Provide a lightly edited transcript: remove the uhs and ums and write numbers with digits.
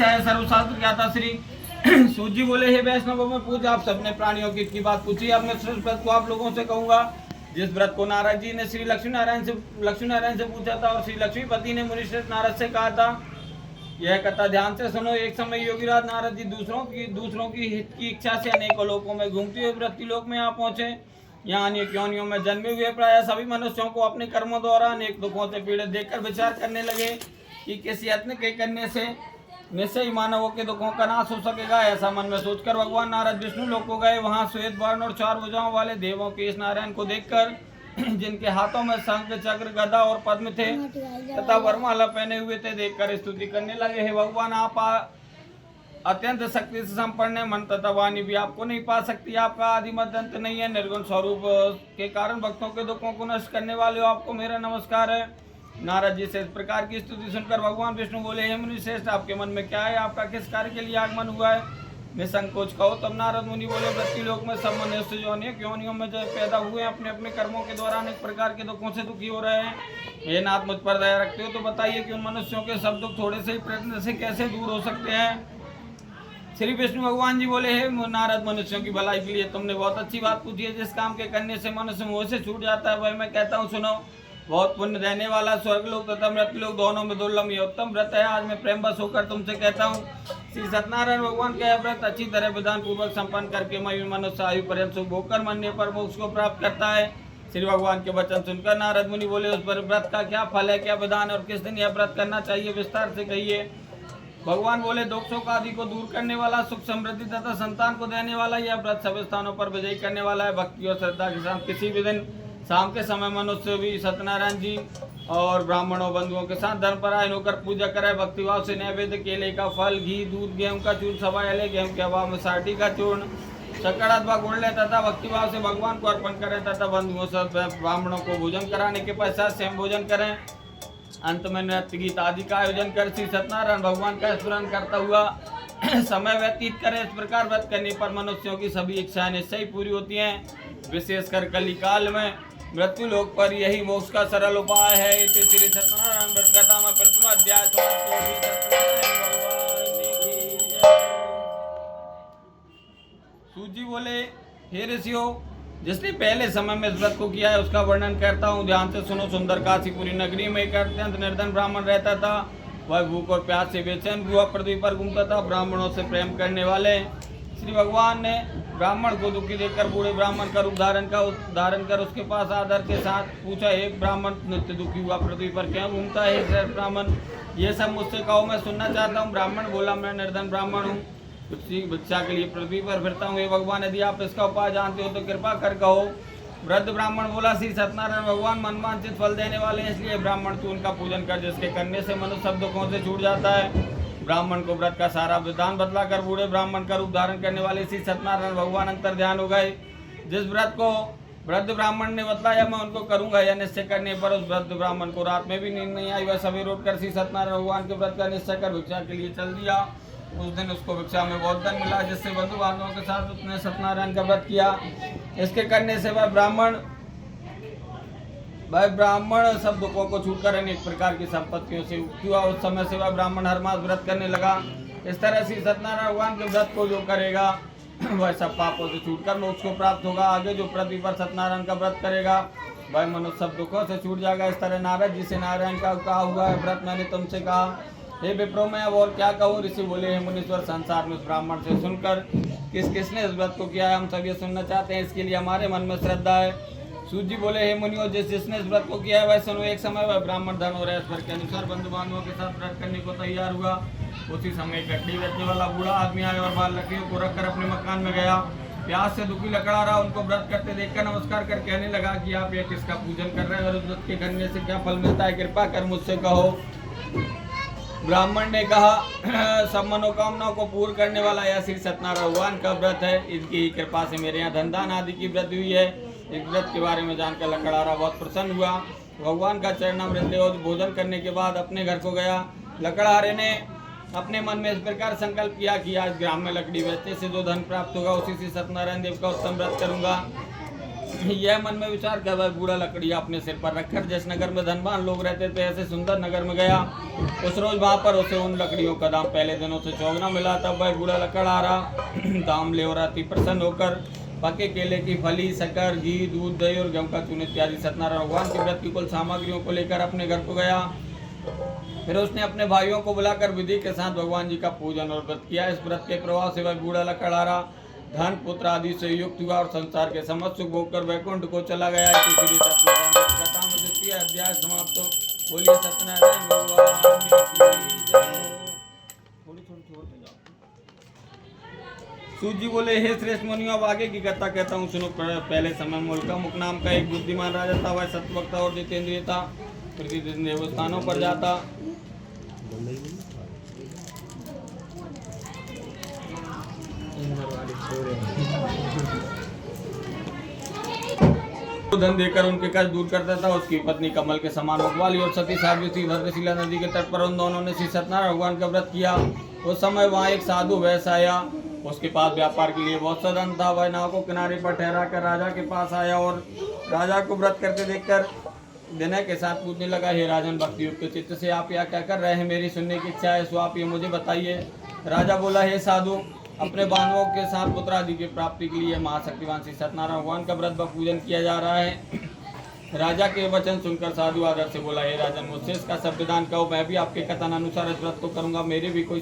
इच्छा है सर्वशास्त्र ज्ञाता श्री सूत जी बोले, हे वैष्णव में पूज, आप सबने प्राणियों की इतनी बात पूछी, अब मैं श्रेष्ठ व्रत को आप लोगों से कहूंगा। जिस व्रत को नारद जी ने श्री लक्ष्मी नारायण से पूछा था और श्री लक्ष्मीपति ने मुनिश्रेष्ठ नारद से कहा था, यह कथा ध्यान से सुनो। एक समय योगीराज नारद जी दूसरों की हित की इच्छा से अनेकों लोकों में घूमते हुए वृत्ति लोक में आ पहुंचे। यहाँ अनेक योनियों में जन्मे हुए प्राय सभी मनुष्यों को अपने कर्मों द्वारा अनेक दुखों से पीड़ित देखकर विचार करने लगे कि किसी यत्न के करने से निश्चय ही मानवों के दुखों का नाश हो सकेगा। ऐसा मन में सोचकर भगवान नारद विष्णु लोक को गए। वहाँ श्वेत वर्ण और 4 भुजाओं वाले देवों के इस नारायण को देखकर, जिनके हाथों में शंख चक्र गदा और पद्म थे तथा वरमाला पहने हुए थे, देखकर स्तुति करने लगे, हे भगवान, आप अत्यंत शक्ति से संपन्न है, मन तथा वाणी भी आपको नहीं पा सकती, आपका आदि मध्य अंत नहीं है, निर्गुण स्वरूप के कारण भक्तों के दुखों को नष्ट करने वाले हो, आपको मेरा नमस्कार है। नारद जी से इस प्रकार की स्तुति सुनकर भगवान विष्णु बोले, हे मुनि श्रेष्ठ, आपके मन में क्या है, आपका किस कार्य के लिए आगमन हुआ है, निसंकोच कहो। तब नारद मुनि बोले, वृत्ति लोक में सब मनुष्य जो अनेक योनियों में जब पैदा हुए हैं, अपने अपने कर्मों के द्वारा अनेक प्रकार के दुखों से दुखी हो रहे हैं। हे नाथ, मुझ पर दया रखते हो तो बताइए कि उन मनुष्यों के सब दुख थोड़े से ही प्रयत्न से कैसे दूर हो सकते हैं। श्री विष्णु भगवान जी बोले, हे नारद, मनुष्यों की भलाई के लिए तुमने बहुत अच्छी बात पूछी है। जिस काम के करने से मनुष्य मोह से छूट जाता है वह मैं कहता हूँ, सुनो। बहुत पुण्य देने वाला स्वर्ग लोक तथा मृत्यु लोक दोनों में दुर्लभ यह उत्तम व्रत है। आज मैं प्रेम बस होकर तुमसे कहता हूँ, श्री सत्यनारायण भगवान का यह व्रत अच्छी तरह विधान पूर्वक संपन्न करके मनुष्य आयु पर्यंत सुख भोग कर मरने पर मोक्ष को प्राप्त करता है। श्री भगवान के वचन सुनकर नारद मुनि बोले, उस पर व्रत का क्या फल है, क्या विधान और किस दिन यह व्रत करना चाहिए, विस्तार से कहिए। भगवान बोले, दोषों का आदि को दूर करने वाला, सुख समृद्धि तथा संतान को देने वाला यह व्रत सभी स्थानों पर विजयी करने वाला है। भक्ति और श्रद्धा के साथ किसी भी दिन शाम के समय मनुष्य भी सत्यनारायण जी और ब्राह्मणों बंधुओं के साथ धर्म परायण होकर पूजा करे। भक्तिभाव से नैवेद्य, केले का फल, घी, दूध, गेहूं का चूर्ण, सवायले, गेहूं के अभाव में साटी का चूर्ण, शक्कर अथवा गुड़ ले तथा भक्तिभाव से भगवान को अर्पण करें तथा बंधुओं से ब्राह्मणों को भोजन कराने के पश्चात स्वयं भोजन करें। अंत में नृत्य गीत आदि का आयोजन कर श्री सत्यनारायण भगवान का स्मरण करता हुआ समय व्यतीत करें। इस प्रकार व्रत करने पर मनुष्यों की सभी इच्छाएं निश्चय ही पूरी होती हैं। विशेषकर कली काल में मृत्यु लोक पर यही मोक्ष का सरल उपाय है। इति श्री सत्यनारायण व्रत कथा में प्रथम अध्याय सूत जी बोले, हे ऋषियों, जिसने पहले समय में इस व्रत को किया है उसका वर्णन करता हूँ, ध्यान से सुनो। सुंदर काशीपुरी नगरी में एक अत्यंत निर्धन ब्राह्मण रहता था। वह भूख और प्यास से बेचैन हुआ पृथ्वी पर घूमता था। ब्राह्मणों से प्रेम करने वाले श्री भगवान ने ब्राह्मण को दुखी देखकर बूढ़े ब्राह्मण का रूप धारण कर उसके पास आदर के साथ पूछा, हे ब्राह्मण, नित्य दुखी हुआ पृथ्वी पर क्यों घूमता है? श्रेष्ठ ब्राह्मण, ये सब मुझसे कहो, मैं सुनना चाहता हूँ। ब्राह्मण बोला, मैं निर्धन ब्राह्मण हूँ, भिक्षा के लिए पृथ्वी पर फिरता हूँ। हे भगवान, यदि आप इसका उपाय जानते हो तो कृपा कर कहो। वृद्ध ब्राह्मण बोला, श्री सत्यनारायण भगवान मनवांछित फल देने वाले हैं, इसलिए ब्राह्मण तू उनका पूजन कर, जिसके करने से मनुष्य सब दुखों से छूट जाता है। ब्राह्मण को व्रत का सारा विधान बतलाकर बूढ़े ब्राह्मण का रूप धारण करने वाले श्री सत्यनारायण भगवान अंतर ध्यान हो गए। जिस व्रत को वृद्ध ब्राह्मण ने बतलाया मैं उनको करूंगा, यह निश्चय करने पर उस वृद्ध ब्राह्मण को रात में भी नींद नहीं आई। वह सवेरे उठकर श्री सत्यनारायण भगवान के व्रत का निश्चय कर भिक्षा के लिए चल दिया। उस दिन उसको भिक्षा में बहुत धन मिला, जिससे बंधु बांधवों के साथ उसने सत्यनारायण का व्रत किया। इसके करने से वह ब्राह्मण सब दुखों को छूटकर अनेक प्रकार की संपत्तियों से मुक्त हुआ। उस समय से वह ब्राह्मण हर मास व्रत करने लगा। इस तरह से सत्यनारायण भगवान के व्रत को जो करेगा वह सब पापों से छूटकर मोक्ष को प्राप्त होगा। आगे जो पृथ्वी पर सत्यनारायण का व्रत करेगा वह मनुष्य सब दुखों से छूट जाएगा। इस तरह नारद जी से नारायण का कहा हुआ है व्रत मैंने तुमसे कहा। हे विप्रो, मैं अब और क्या कहूँ? ऋषि बोले, हे मुनीश्वर, संसार में उस ब्राह्मण से सुनकर किसने इस व्रत को किया है हम सब ये सुनना चाहते हैं, इसके लिए हमारे मन में श्रद्धा है। सूत जी बोले, हे मुनियों, जिसने इस व्रत को किया है वह सुनो। एक समय वह ब्राह्मण धन और ऐश्वर्य के अनुसार बंधु बांधवों के साथ व्रत करने को तैयार हुआ। उसी समय गड्डी बेचने वाला बूढ़ा आदमी आया और बाल लकड़ियों को रखकर अपने मकान में गया। प्यास से दुखी लकड़ा रहा उनको व्रत करते देखकर नमस्कार कर कहने लगा कि आप ये किसका पूजन कर रहे हैं और उस व्रत के करने से क्या फल मिलता है, कृपा कर मुझसे कहो। ब्राह्मण ने कहा, सब मनोकामनाओं को पूर्ण करने वाला यह श्री सत्यनारायण भगवान का व्रत है। इनकी कृपा से मेरे यहाँ धन दान आदि की वृद्धि हुई है। इस व्रत के बारे में जानकर लकड़हारा बहुत प्रसन्न हुआ। भगवान का चरणामृत और भोजन करने के बाद अपने घर को गया। लकड़हारे ने अपने मन में इस प्रकार संकल्प किया कि आज ग्राम में लकड़ी बेचने से जो धन प्राप्त होगा उसी से सत्यनारायण देव का उत्तम व्रत करूंगा। यह मन में विचार कर वह बूढ़ा लकड़िया अपने सिर पर रखकर जिस नगर में धनवान लोग रहते थे ऐसे सुंदर नगर में गया। उस रोज वहां पर उसे उन लकड़ियों का दाम पहले दिनों से चौगुना मिला। तब वह बूढ़ा लकड़ आ रहा दाम ले रहा थी प्रसन्न होकर पके केले की फली, शक्कर, घी, दूध, दही और गेहूं का चूर्ण इत्यादि सत्यनारायण भगवान के व्रत की कुल सामग्रियों को लेकर अपने घर को गया। फिर उसने अपने भाइयों को बुलाकर विधि के साथ भगवान जी का पूजन और व्रत किया। इस व्रत के प्रभाव से वह बूढ़ा लकड़ आ रहा धन पुत्र आदि से युक्त हुआ और संसार के समस्त सुख भोग कर वैकुंठ को चला गया। इसलिए सत्यनारायण की कथा में द्वितीय अध्याय समाप्त। बोलिए सत्यनारायण भगवान की जय। थोड़ी छोड़ जाओ। सूत जी बोले, हे श्रेष्ठ मुनियों, अब आगे की कथा कहता हूँ सुनो। पहले समय मुल्का मुख नाम का एक बुद्धिमान राजा था। वह सत्यवक्ता और जितेंद्रिय था। प्रतिदिन देवस्थानों पर जाता धन देकर उनके कष्ट दूर करता था। उसकी पत्नी कमल के समान मुखवाली और सती सावित्री भद्रशिला नदी के तट पर उन दोनों ने श्री सत्यनारायण भगवान का व्रत किया। उस समय वहाँ एक साधु वैश्य आया। उसके पास व्यापार के लिए बहुत सा धन था। वह नाव को किनारे पर ठहरा कर राजा के पास आया और राजा को व्रत करते देखकर विनय के साथ पूछने लगा, हे राजन, भक्ति युक्त चित्त से आप यहाँ क्या कर रहे हैं? मेरी सुनने की इच्छा है, सो आप ये मुझे बताइए। राजा बोला, हे साधु, अपने बांधवों के साथ पुत्र आदि की प्राप्ति के लिए महाशक्तिवान श्री सत्यनारायण भगवान का व्रत व पूजन किया जा रहा है। राजा के वचन सुनकर साधु आदर से बोला, हे राजन, मुझसे इसका सब विधान कहो, मैं भी आपके कथन अनुसार इस व्रत को करूंगा। मेरे भी कोई